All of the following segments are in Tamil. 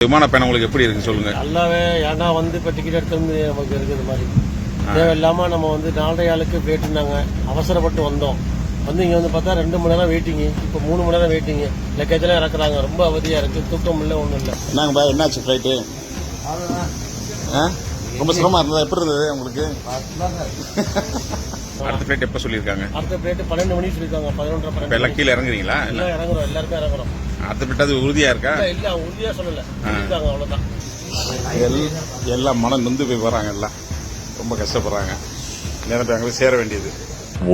விமான பயணம் உங்களுக்கு எப்படி இருக்கு சொல்லுங்க. நல்லாவே ஏன்னா இப்போ டிக்கெட் எடுத்து நமக்கு இருக்குது மாதிரி தேவையில்லாமல் நம்ம 4.5 ஆளுக்கு பிளேட்டுனாங்க. அவசரப்பட்டு வந்தோம். இங்கே பார்த்தா 2 மணி நேரம் வெயிட்டிங்கு. இப்போ 3 மணி நேரம் வெயிட்டிங்கு. லக்கேஜெல்லாம் இறக்குறாங்க. ரொம்ப அவதியாக இருக்குது. தூக்கம் இல்லை, ஒன்றும் இல்லை. என்னங்கப்பா என்னாச்சு ஃப்ளைட்டு? ரொம்ப சிரமமாக இருந்ததா? எப்படி இருந்தது உங்களுக்கு? அடுத்த ஃப்ளைட் எப்போ சொல்லியிருக்காங்க? அடுத்த ஃப்ளைட்டு 12 மணிக்கு சொல்லியிருக்காங்க. 11:30 எல்லாம் கீழே இறங்குறீங்களா? இல்லை இறங்குறோம், எல்லாருக்கும் இறங்குறோம். அடுத்த ஃப்ளைட் அது உறுதியாக இருக்கா? இல்லை உறுதியாக சொல்லலை, சொல்லியிருக்காங்க, அவ்வளோதான். எல்லாம் மனம் நொந்து போய் வராங்க. எல்லாம் ரொம்ப கஷ்டப்படுறாங்க. நேரத்தை அங்கே சேர வேண்டியது.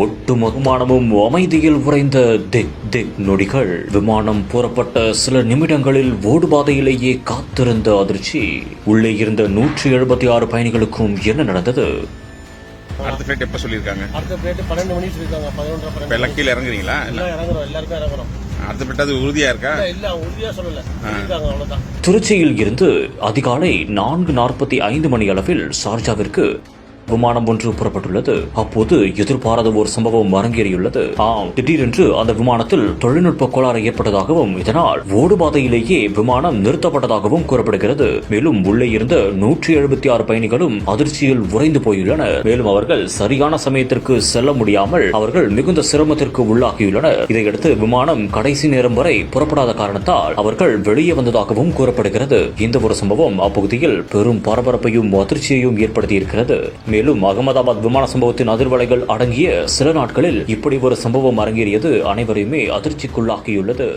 ஒட்டுமொத்த விமானமும் அமைதியில் உறைந்த திக் நொடிகள். விமானம் புறப்பட்ட சில நிமிடங்களில் ஓடுபாதையிலேயே காத்திருந்த அதிர்ச்சி. உள்ளே இருந்த 176 பயணிகளுக்கும் என்ன நடந்தது? அடுத்த ஃப்ளைட் எப்போ சொல்லியிருக்காங்க? அடுத்த ஃப்ளைட் 12 மணிக்கு சொல்லியிருக்காங்க. 11:30 எல்லாம் கீழே இறங்குறீங்களா? இல்லை இறங்குறோம், எல்லாருக்கும் இறங்குறோம். அடுத்த ஃப்ளைட் அது உறுதியாக இருக்கா? இல்லை உறுதியாக சொல்லலை, சொல்லியிருக்காங்க, அவ்வளோதான். திருச்சியில் இருந்து அதிகாலை 4:45 மணி அளவில் ஷார்ஜாவிற்கு விமானம் ஒன்று புறப்பட்டுள்ளது. அப்போது எதிர்பாராத ஒரு சம்பவம் அரங்கேறியுள்ளது. திடீரென்று அந்த விமானத்தில் தொழில்நுட்ப கோளாறு ஏற்பட்டதாகவும் இதனால் ஓடுபாதையிலேயே விமானம் நிறுத்தப்பட்டதாகவும் கூறப்படுகிறது. மேலும் உள்ளே இருந்த 176 பயணிகளும் அதிர்ச்சியில் உறைந்து போயுள்ளனர். மேலும் அவர்கள் சரியான சமயத்திற்கு செல்ல முடியாமல் அவர்கள் மிகுந்த சிரமத்திற்கு உள்ளாகியுள்ளனர். இதையடுத்து விமானம் கடைசி நேரம் வரை புறப்படாத காரணத்தால் அவர்கள் வெளியே வந்ததாகவும் கூறப்படுகிறது. இந்த ஒரு சம்பவம் அப்பகுதியில் பெரும் பரபரப்பையும் அதிர்ச்சியையும் ஏற்படுத்தியிருக்கிறது. மேலும் அகமதாபாத் விமான சம்பவத்தின் அதிர்வலைகள் அடங்கிய சில நாட்களில் இப்படி ஒரு சம்பவம் அரங்கேறியது அனைவரையுமே அதிர்ச்சிக்குள்ளாக்கியுள்ளது.